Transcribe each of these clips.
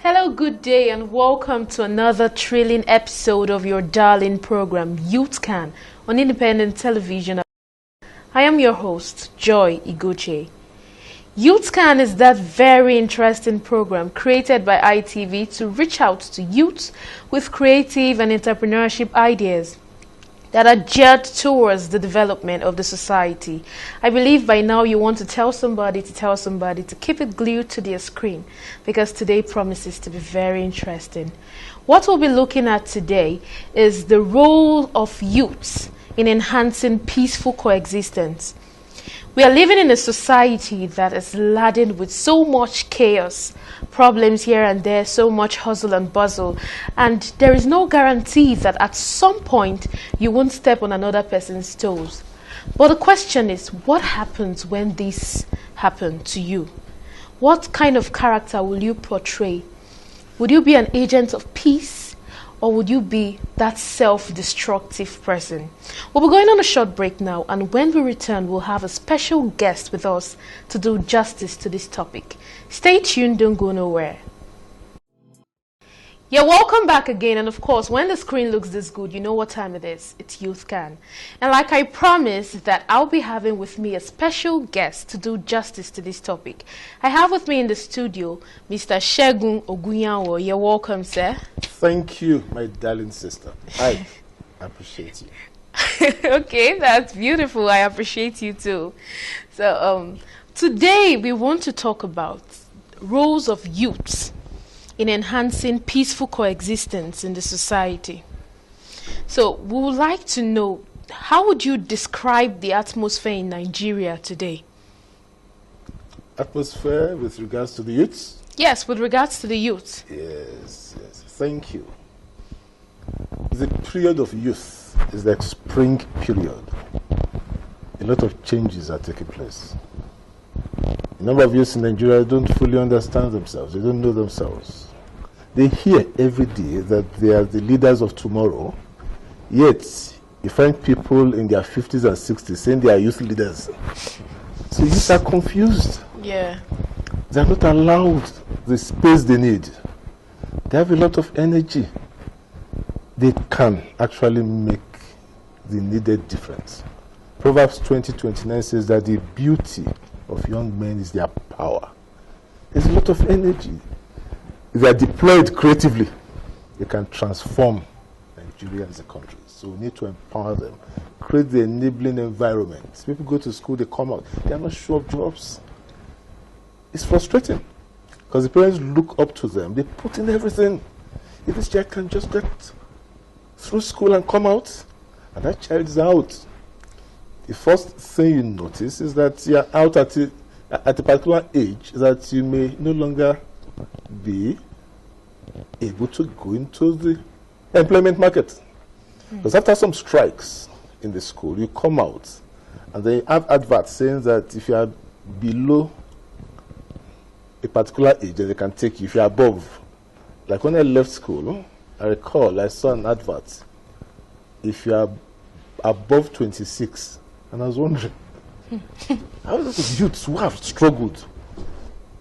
Hello, good day, and welcome to another thrilling episode of your darling program, Youth Can, on independent television. I am your host, Joy Igoche. Youth Can is that very interesting program created by ITV to reach out to youths with creative and entrepreneurship ideas that are geared towards the development of the society. I believe by now you want to tell somebody to keep it glued to their screen, because today promises to be very interesting. What we'll be looking at today is the role of youths in enhancing peaceful coexistence. We are living in a society that is laden with so much chaos, problems here and there, so much hustle and bustle, and there is no guarantee that at some point you won't step on another person's toes. But the question is, what happens when this happens to you? What kind of character will you portray? Would you be an agent of peace? Or would you be that self-destructive person? We'll be going on a short break now, and when we return, we'll have a special guest with us to do justice to this topic. Stay tuned, don't go nowhere. Yeah, welcome back again, and of course, when the screen looks this good, you know what time it is. It's Youth Can. And like I promised that I'll be having with me a special guest to do justice to this topic. I have with me in the studio, Mr. Segun Ogunyanwo. You're welcome, sir. Thank you, my darling sister. I appreciate you. Okay, that's beautiful. I appreciate you too. So today we want to talk about roles of youths in enhancing peaceful coexistence in the society. So we would like to know, how would you describe the atmosphere in Nigeria today? Atmosphere with regards to the youths? Yes, with regards to the youth. Yes. Thank you. The period of youth is the spring period. A lot of changes are taking place. A number of youths in Nigeria don't fully understand themselves. They don't know themselves. They hear every day that they are the leaders of tomorrow, yet you find people in their 50s and 60s saying they are youth leaders. So youths are confused. Yeah. They are not allowed the space they need. They have a lot of energy. They can actually make the needed difference. Proverbs 20:29 says that the beauty of young men is their power. There's a lot of energy. If they are deployed creatively, they can transform Nigeria as a country. So we need to empower them, create the enabling environment. People go to school, they come out, they are not sure of jobs. It's frustrating because the parents look up to them. They put in everything. If this child can just get through school and come out, and that child is out, the first thing you notice is that you are out at a particular age that you may no longer be able to go into the employment market. Because after some strikes in the school, you come out and they have adverts saying that if you are below a particular age, then they can take you. If you are above, like when I left school, I recall I saw an advert. If you are above 26, and I was wondering, how is those youths who have struggled,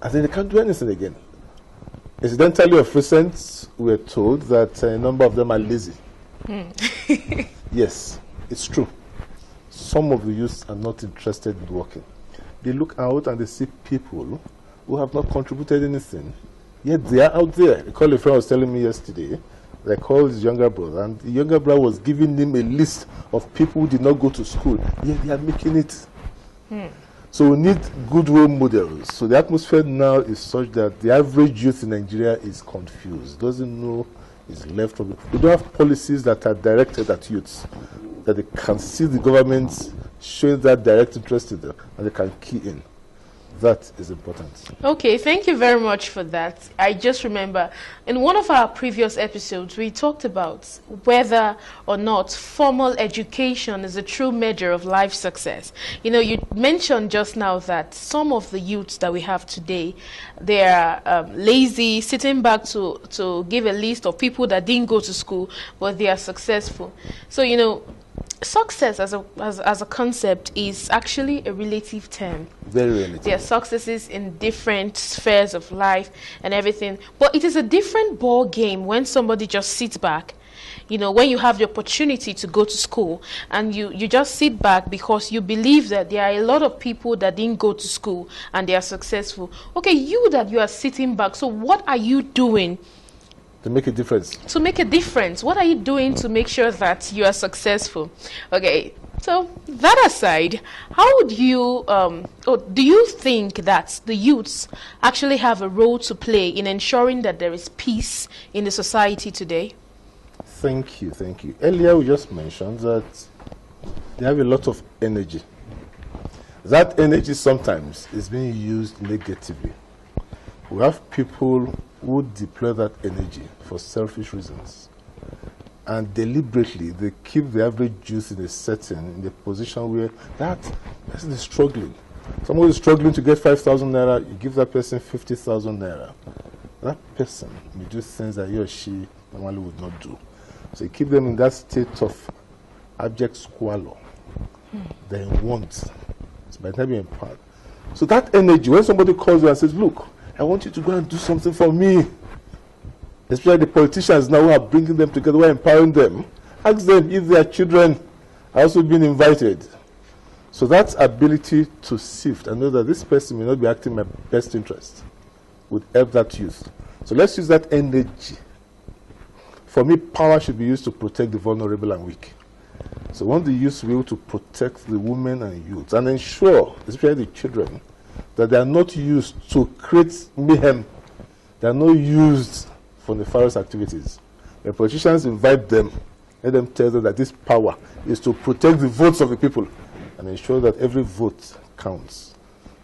and then they can't do anything again? Incidentally, of recent, we were told that a number of them are lazy. Yes, it's true. Some of the youths are not interested in working. They look out and they see people who have not contributed anything, yet they are out there. I recall a friend was telling me yesterday, they called his younger brother, and the younger brother was giving him a list of people who did not go to school, yet they are making it. So we need good role models. So the atmosphere now is such that the average youth in Nigeria is confused, doesn't know his left from. We don't have policies that are directed at youths, that they can see the government showing that direct interest in them, and they can key in. That is important. Okay, thank you very much for that. I just remember in one of our previous episodes, we talked about whether or not formal education is a true measure of life success. You know, you mentioned just now that some of the youths that we have today, they are lazy, sitting back to give a list of people that didn't go to school, but they are successful. So, you know, success as a concept is actually a relative term. Very relative. There are successes in different spheres of life and everything, but it is a different ball game when somebody just sits back. You know, when you have the opportunity to go to school and you just sit back because you believe that there are a lot of people that didn't go to school and they are successful. Okay, you are sitting back, so what are you doing to make a difference? To make a difference. What are you doing to make sure that you are successful? Okay, so that aside, how would you, or do you think that the youths actually have a role to play in ensuring that there is peace in the society today? Thank you, thank you. Earlier we just mentioned that they have a lot of energy. That energy sometimes is being used negatively. We have people who deploy that energy for selfish reasons, and deliberately they keep the average youth in a position where that person is struggling. Someone is struggling to get 5,000 naira, you give that person 50,000 naira. That person may do things that he or she normally would not do. So you keep them in that state of abject squalor. They want. So by the time you're empowered. So that energy, when somebody calls you and says, look, I want you to go and do something for me. Especially the politicians now who are bringing them together, who are empowering them. Ask them if their children are also being invited. So that ability to sift and know that this person may not be acting in my best interest would help that youth. So let's use that energy. For me, power should be used to protect the vulnerable and weak. So want the youth to be able to protect the women and youth and ensure, especially the children, that they are not used to create mayhem. They are not used for nefarious activities. When politicians invite them, let them tell them that this power is to protect the votes of the people and ensure that every vote counts.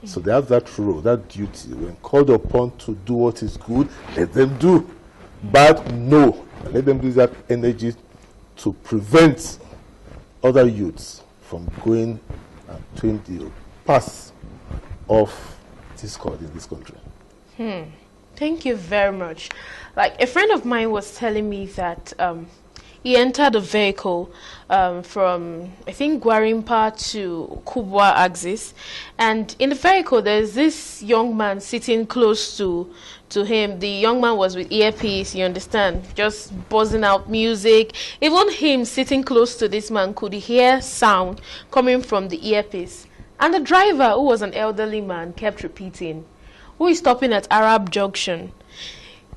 So they have that role, that duty. When called upon to do what is good, let them do. Bad, no. Let them use that energy to prevent other youths from going and doing the path of discord in this country. Thank you very much. Like a friend of mine was telling me that he entered a vehicle from, I think, Gwarimpa to Kubwa axis, and in the vehicle there's this young man sitting close to him. The young man was with earpiece, you understand, just buzzing out music. Even him sitting close to this man could hear sound coming from the earpiece. And the driver, who was an elderly man, kept repeating, "Who is stopping at Arab Junction?"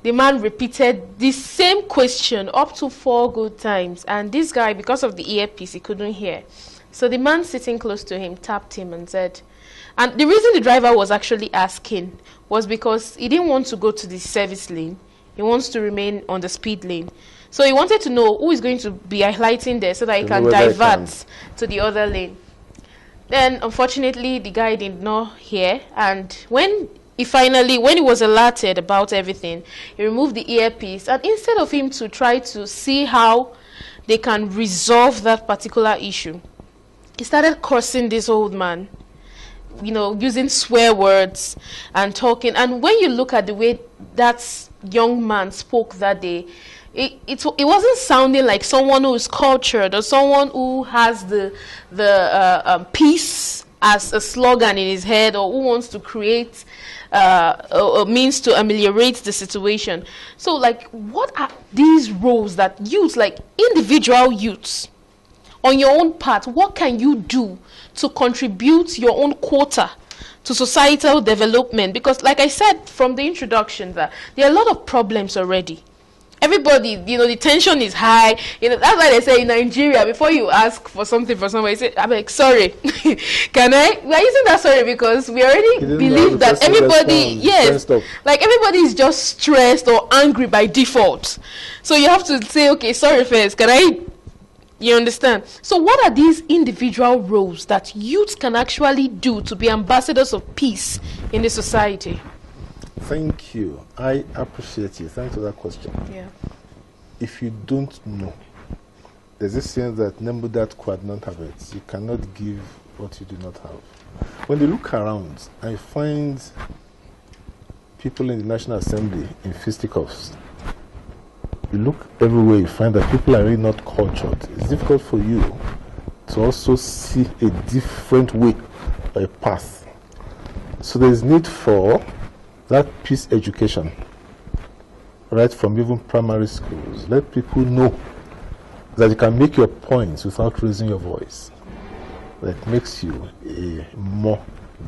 The man repeated the same question up to 4 good times, and this guy, because of the earpiece, he couldn't hear. So the man sitting close to him tapped him and said, and the reason the driver was actually asking was because he didn't want to go to the service lane. He wants to remain on the speed lane. So he wanted to know who is going to be highlighting there so that he can divert to the other lane. Then, unfortunately, the guy did not hear, and when he was alerted about everything, he removed the earpiece, and instead of him to try to see how they can resolve that particular issue, he started cursing this old man, you know, using swear words and talking. And when you look at the way that young man spoke that day, it wasn't sounding like someone who is cultured or someone who has the peace as a slogan in his head, or who wants to create a means to ameliorate the situation. So, like, what are these roles that youths, like individual youths, on your own part, what can you do to contribute your own quota to societal development? Because, like I said from the introduction, that there are a lot of problems already. Everybody, you know, the tension is high. You know, that's why they say in Nigeria, before you ask for something from somebody, say, I'm like, sorry. Can I? We're using that sorry because we already believe that everybody, yes, like everybody is just stressed or angry by default. So you have to say, okay, sorry first. Can I? You understand? So what are these individual roles that youths can actually do to be ambassadors of peace in the society? Thank you. I appreciate you. Thanks for that question. Yeah. If you don't know, there's this saying that number that quad not have it. You cannot give what you do not have. When you look around, I find people in the National Assembly in fisticuffs. You look everywhere, you find that people are really not cultured. It's difficult for you to also see a different way, a path. So there is need for that peace education, right from even primary schools. Let people know that you can make your points without raising your voice. That makes you a more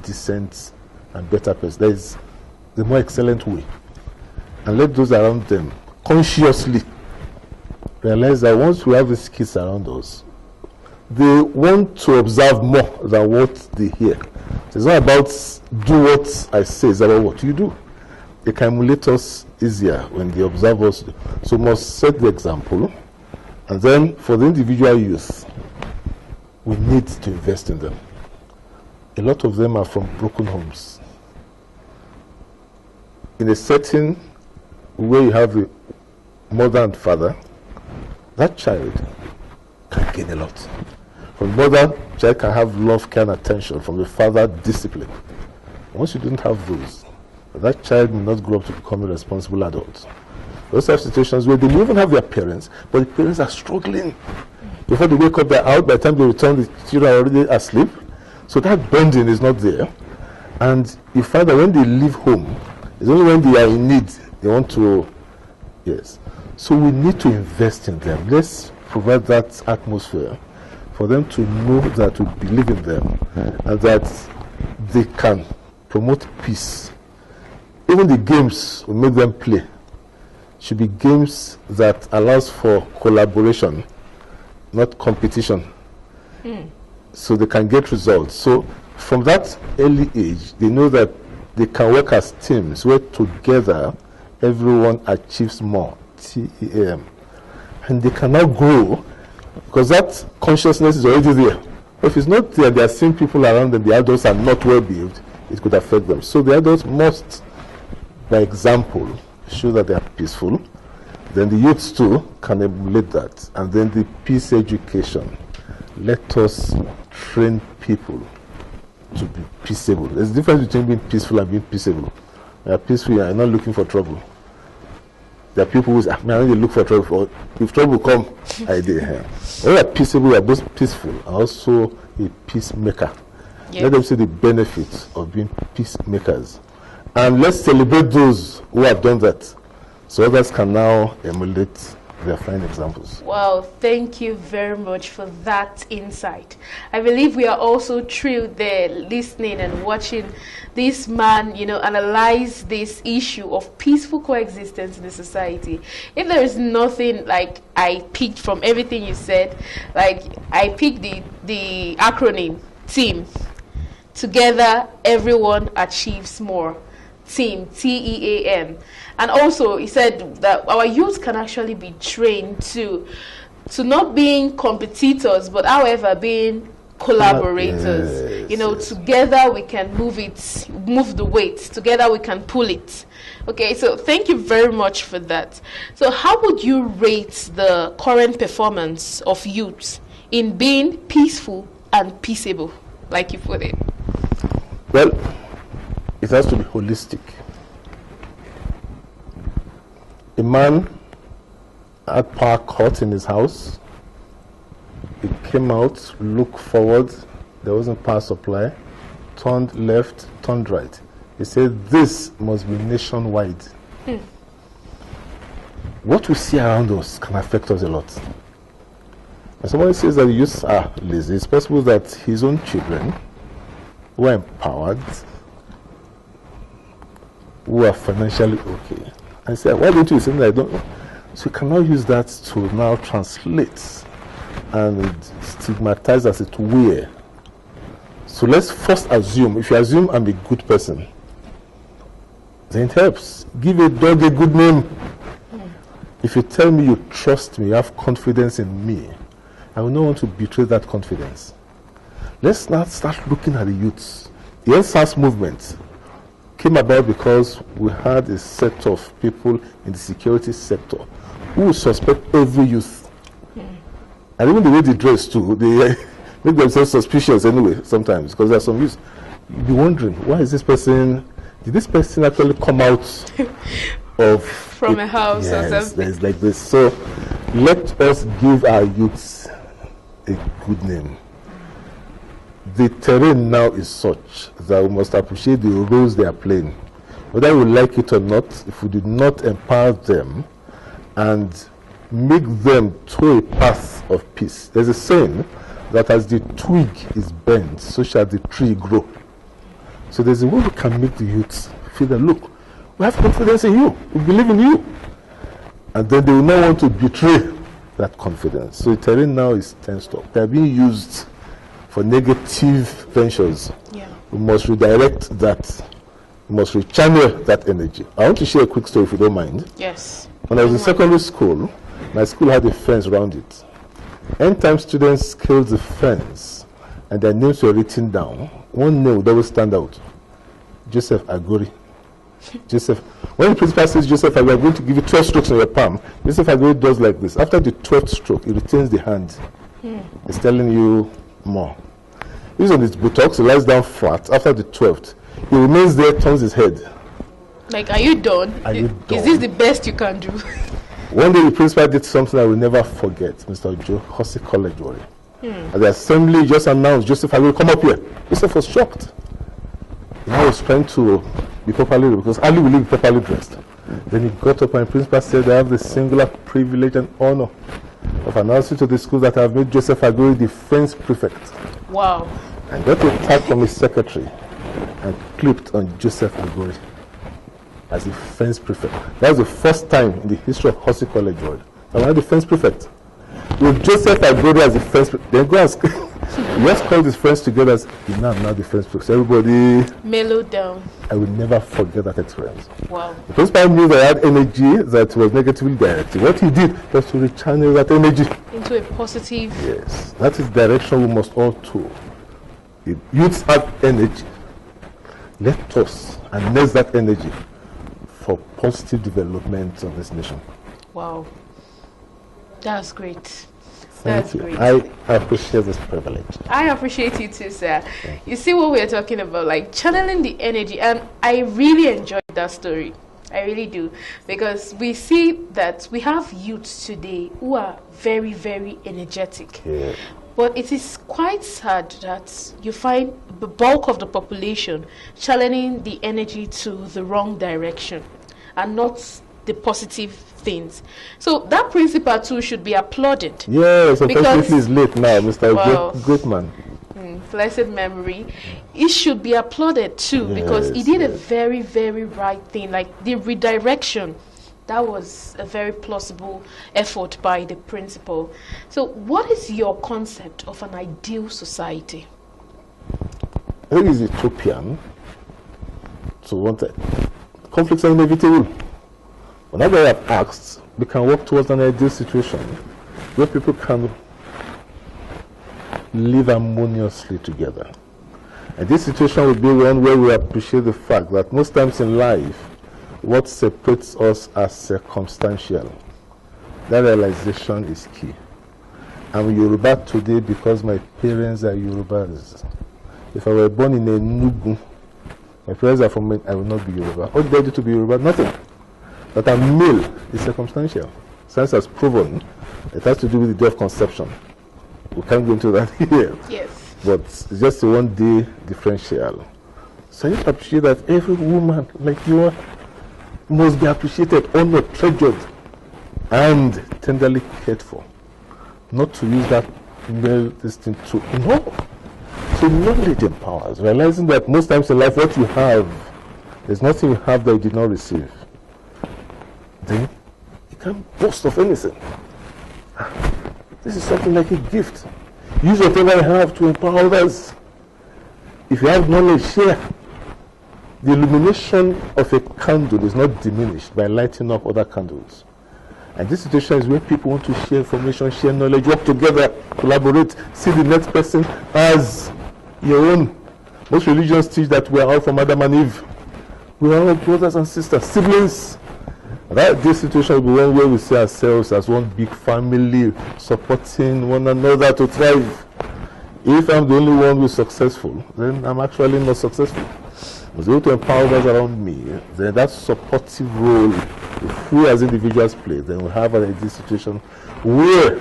decent and better person. That is the more excellent way. And let those around them consciously realize that once we have these kids around us, they want to observe more than what they hear. So it's not about do what I say, it's about what you do. They can emulate us easier when they observe us. So we must set the example. And then for the individual youth, we need to invest in them. A lot of them are from broken homes. In a setting where you have a mother and father, that child can gain a lot. From the mother, child can have love, care, and attention. From the father, discipline. Once you don't have those, that child will not grow up to become a responsible adult. Those are situations where they may even have their parents, but the parents are struggling. Before they wake up, they're out. By the time they return, the children are already asleep. So that bonding is not there. And you find that when they leave home, it's only when they are in need they want to, yes. So we need to invest in them. Let's provide that atmosphere for them to know that we believe in them and that they can promote peace. Even the games we make them play should be games that allows for collaboration, not competition. So they can get results. So from that early age, they know that they can work as teams where together everyone achieves more. TEAM. And they can now grow because that consciousness is already there. If it's not there, they are seeing people around them, the adults are not well behaved, it could affect them. So the adults must, by example, show that they are peaceful. Then the youths too can emulate that. And then the peace education. Let us train people to be peaceable. There's a difference between being peaceful and being peaceable. You are peaceful, you are not looking for trouble. There are people who say, I need to look for trouble. If trouble come, I did. When you are peaceable, you are both peaceful and also a peacemaker. Yes. Let them see the benefits of being peacemakers. And let's celebrate those who have done that, so others can now emulate their fine examples. Wow, thank you very much for that insight. I believe we are also thrilled there listening and watching this man, analyze this issue of peaceful coexistence in the society. If there is nothing like I picked from everything you said, like I picked the acronym TEAM. Together, everyone achieves more. TEAM, TEAM. And also, he said that our youth can actually be trained to not being competitors, but however, being collaborators. Yes. Together we can move the weight. Together we can pull it. Okay, so thank you very much for that. So how would you rate the current performance of youth in being peaceful and peaceable, like you put it? Well, it has to be holistic. A man had power cut in his house. He came out, looked forward, there wasn't power supply, turned left, turned right. He said, this must be nationwide. What we see around us can affect us a lot. When somebody says that the youths are lazy, it's possible that his own children who are empowered, who are financially okay. I said, why don't you say that I don't know? So you cannot use that to now translate and stigmatize as it were. So let's first assume, if you assume I'm a good person, then it helps. Give a dog a good name. If you tell me you trust me, you have confidence in me, I will not want to betray that confidence. Let's now start looking at the youths. The NSAS movement came about because we had a set of people in the security sector who suspect every youth. And even the way they dress too, they make themselves suspicious anyway sometimes, because there are some youths. You'll be wondering, why is this person, did this person actually come out from a house or something? There's like this. So let us give our youths a good name. the terrain now is such that we must appreciate the roles they are playing. Whether we like it or not, if we do not empower them and make them to a path of peace. There's a saying that as the twig is bent, so shall the tree grow. So there's a way we can make the youths feel that, look, we have confidence in you, we believe in you. And then they will not want to betray that confidence. So the terrain now is tensed up. They are being used for negative ventures. Yeah. We must redirect that. We must rechannel that energy. I want to share a quick story if you don't mind. Yes. When I was in secondary school, my school had a fence around it. Anytime students scaled the fence and their names were written down, one name would always stand out. Joseph Agori. Joseph. When the principal says, Joseph, we are going to give you 12 strokes on your palm, Joseph Agori does like this. After the 12th stroke, he retains the hand. He's telling you more. He's on his buttocks, he lies down flat. After the 12th, he remains there, turns his head. Like, are you done? Are you done? Is this the best you can do? One day the principal did something I will never forget, Mr. Joe, Hussey College Worry. At the assembly just announced, Joseph, I will come up here. Joseph was shocked. He was trying to be properly, because Ali will be properly dressed. Then he got up and the principal said, I have the singular privilege and honor of announcing to the school that I have made Joseph Agori the fence prefect. Wow. And got a tag from his secretary and clipped on Joseph Agori as the fence prefect. That was the first time in the history of Hussey College World that I had the fence prefect. With Joseph Agori as the fence prefect, then go and he just called his friends together as now the fence prefect. So everybody mellowed down. I will never forget that experience. Wow. The principal knew that I had energy that was negatively directed. What he did was to rechannel that energy into a positive. Yes, that is the direction we must all to. The youths have energy. Let us harness that energy for positive development of this nation. Wow. That's great. Thank That's you. great. I appreciate this privilege. I appreciate you too, sir. You see what we're talking about, like channeling the energy, and I really enjoyed that story. I really do, because we see that we have youths today who are very, very energetic. Yeah. But it is quite sad that you find the bulk of the population channeling the energy to the wrong direction and not the positive things. So that principle too should be applauded. Yes, unfortunately it's late now, Mr. Wow. Great man. Blessed memory. It should be applauded too, because he did a very, very right thing. Like the redirection, that was a very plausible effort by the principal. So what is your concept of an ideal society? I think it's utopian to want it. Conflicts are inevitable. Whenever I have asked, we can work towards an ideal situation where people can live harmoniously together. And this situation will be one where we appreciate the fact that most times in life, what separates us are circumstantial. That realization is key. I'm Yoruba today because my parents are Yorubas. If I were born in a Nugu, my parents are from, I will not be Yoruba. What did I do to be Yoruba? Nothing. But I'm male is circumstantial. Science has proven it has to do with the day of conception. We can't go into that here. Yes. But it's just a one-day differential. So I just appreciate that every woman like you are must be appreciated, honored, treasured, and tenderly cared for. Not to use that male thing to no. So knowledge empowers. Realizing that most times in life what you have, there's nothing you have that you did not receive. Then you can't boast of anything. This is something like a gift. Use whatever you have to empower others. If you have knowledge, share. The illumination of a candle is not diminished by lighting up other candles. And this situation is where people want to share information, share knowledge, work together, collaborate, see the next person as your own. Most religions teach that we are all from Adam and Eve. We are all brothers and sisters, siblings. This situation will be one where we see ourselves as one big family, supporting one another to thrive. If I'm the only one who is successful, then I'm actually not successful. I was able to empower others around me, then that supportive role, if we as individuals play, then we have a situation where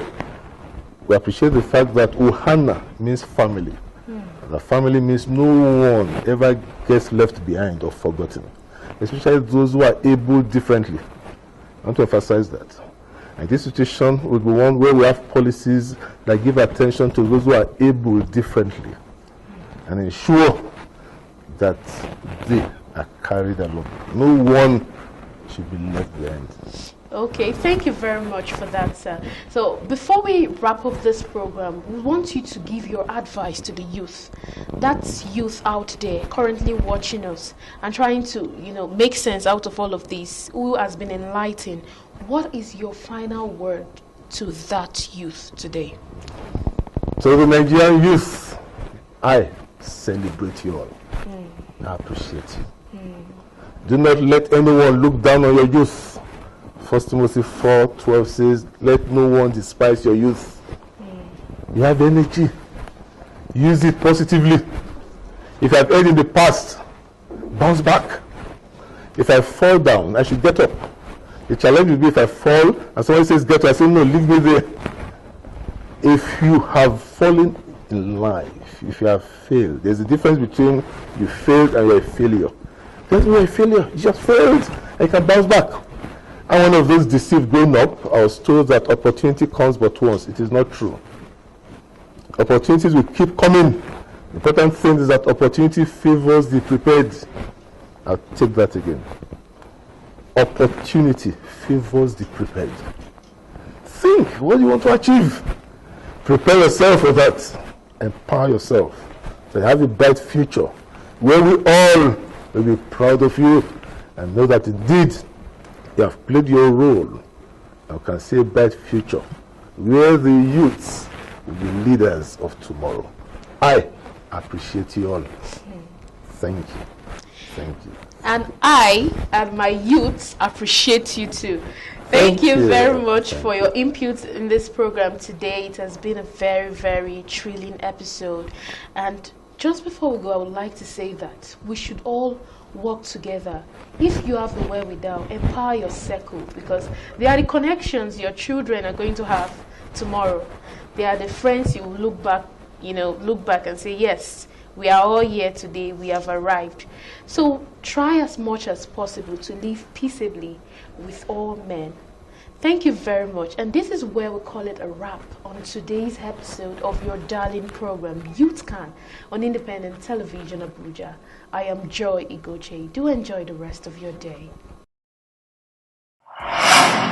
we appreciate the fact that Ohana means family. The family means no one ever gets left behind or forgotten, especially those who are able differently. I want to emphasize that. And this situation will be one where we have policies that give attention to those who are able differently and ensure that they are carried along. No one should be left behind. Okay, thank you very much for that, sir. So before we wrap up this program, we want you to give your advice to the youth. That's youth out there currently watching us and trying to, make sense out of all of this, who has been enlightened. What is your final word to that youth today? To the Nigerian youth, I celebrate you all. I appreciate you. Do not let anyone look down on your youth. 1 Timothy 4:12 says, let no one despise your youth. You have energy. Use it positively. If I've erred in the past, bounce back. If I fall down, I should get up. The challenge will be if I fall and someone says get up, I say no, leave me there. If you have fallen in life, if you have failed, there's a difference between you failed and you're a failure. That's not a failure. You just failed and you can bounce back. I'm one of those deceived growing up. I was told that opportunity comes but once. It is not true. Opportunities will keep coming. The important thing is that opportunity favors the prepared. I'll take that again. Opportunity favors the prepared. Think, what do you want to achieve? Prepare yourself for that. Empower yourself. So you have a bright future where we all will be proud of you and know that indeed you have played your role. I can see a bright future where the youths will be leaders of tomorrow. I appreciate you all. Thank you. Thank you. And I and my youths appreciate you too. Thank you very much for your input in this program today. It has been a very, very thrilling episode. And just before we go, I would like to say that we should all work together. If you have the wherewithal, empower your circle, because they are the connections your children are going to have tomorrow. They are the friends you will look back and say, yes, we are all here today, we have arrived. So try as much as possible to live peaceably with all men. Thank you very much. And this is where we call it a wrap on today's episode of your darling program, Youth Can, on Independent Television Abuja. I am Joy Igoche. Do enjoy the rest of your day.